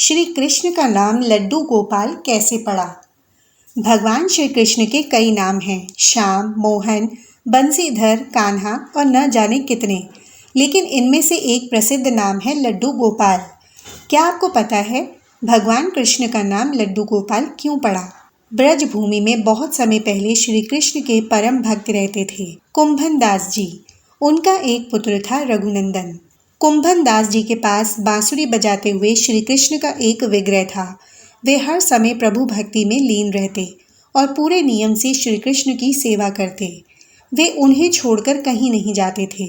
श्री कृष्ण का नाम लड्डू गोपाल कैसे पड़ा? भगवान श्री कृष्ण के कई नाम हैं, श्याम, मोहन, बंसीधर, कान्हा और न जाने कितने, लेकिन इनमें से एक प्रसिद्ध नाम है लड्डू गोपाल। क्या आपको पता है भगवान कृष्ण का नाम लड्डू गोपाल क्यों पड़ा? ब्रज भूमि में बहुत समय पहले श्री कृष्ण के परम भक्त रहते थे, कुंभन दास जी। उनका एक पुत्र था रघुनंदन। कुंभन दास जी के पास बांसुरी बजाते हुए श्री कृष्ण का एक विग्रह था। वे हर समय प्रभु भक्ति में लीन रहते और पूरे नियम से श्री कृष्ण की सेवा करते। वे उन्हें छोड़कर कहीं नहीं जाते थे,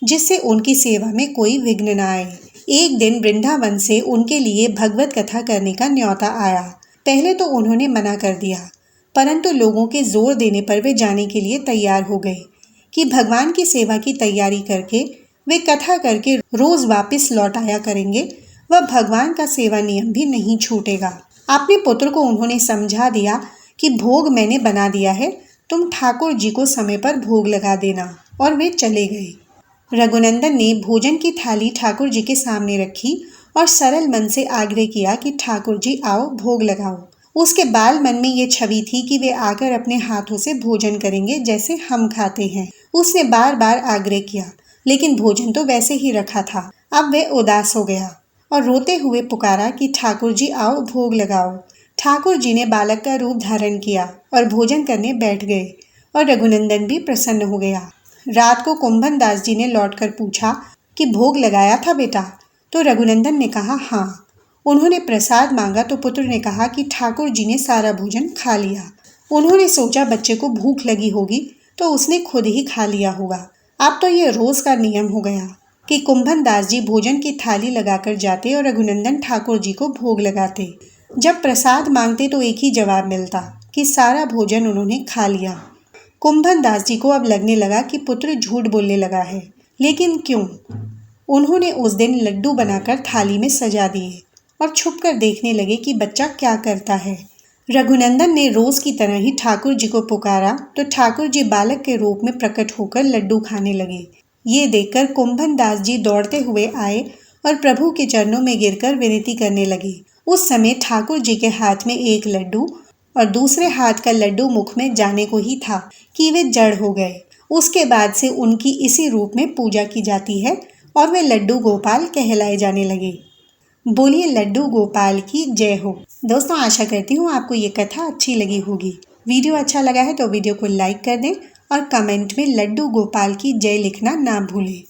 जिससे उनकी सेवा में कोई विघ्न न आए। एक दिन वृंदावन से उनके लिए भगवत कथा करने का न्योता आया। पहले तो उन्होंने मना कर दिया, परंतु लोगों के जोर देने पर वे जाने के लिए तैयार हो गए कि भगवान की सेवा की तैयारी करके वे कथा करके रोज वापस लौट आया करेंगे। वह भगवान का सेवा नियम भी नहीं छूटेगा। अपने पुत्र को उन्होंने समझा दिया कि भोग मैंने बना दिया है, तुम ठाकुर जी को समय पर भोग लगा देना, और वे चले गए। रघुनंदन ने भोजन की थाली ठाकुर जी के सामने रखी और सरल मन से आग्रह किया कि ठाकुर जी आओ, भोग लगाओ। उसके बाल मन में ये छवि थी कि वे आकर अपने हाथों से भोजन करेंगे जैसे हम खाते हैं। उसने बार बार आग्रह किया, लेकिन भोजन तो वैसे ही रखा था। अब वह उदास हो गया और रोते हुए पुकारा कि ठाकुर जी आओ, भोग लगाओ। ठाकुर जी ने बालक का रूप धारण किया और भोजन करने बैठ गए, और रघुनंदन भी प्रसन्न हो गया। रात को कुंभन दास जी ने लौटकर पूछा कि भोग लगाया था बेटा? तो रघुनंदन ने कहा हाँ। उन्होंने प्रसाद मांगा तो पुत्र ने कहा कि ठाकुर जी ने सारा भोजन खा लिया। उन्होंने सोचा बच्चे को भूख लगी होगी तो उसने खुद ही खा लिया होगा। अब तो ये रोज का नियम हो गया कि कुंभन दास जी भोजन की थाली लगाकर जाते और रघुनंदन ठाकुर जी को भोग लगाते। जब प्रसाद मांगते तो एक ही जवाब मिलता कि सारा भोजन उन्होंने खा लिया। कुंभन दास जी को अब लगने लगा कि पुत्र झूठ बोलने लगा है, लेकिन क्यों? उन्होंने उस दिन लड्डू बनाकर थाली में सजा दिए और छुपकर देखने लगे कि बच्चा क्या करता है। रघुनंदन ने रोज की तरह ही ठाकुर जी को पुकारा तो ठाकुर जी बालक के रूप में प्रकट होकर लड्डू खाने लगे। ये देखकर कुंभन दास जी दौड़ते हुए आए और प्रभु के चरणों में गिरकर विनती करने लगे। उस समय ठाकुर जी के हाथ में एक लड्डू और दूसरे हाथ का लड्डू मुख में जाने को ही था कि वे जड़ हो गए। उसके बाद से उनकी इसी रूप में पूजा की जाती है और वे लड्डू गोपाल कहलाए जाने लगे। बोलिए लड्डू गोपाल की जय हो। दोस्तों, आशा करती हूँ आपको ये कथा अच्छी लगी होगी। वीडियो अच्छा लगा है तो वीडियो को लाइक कर दें और कमेंट में लड्डू गोपाल की जय लिखना ना भूलें।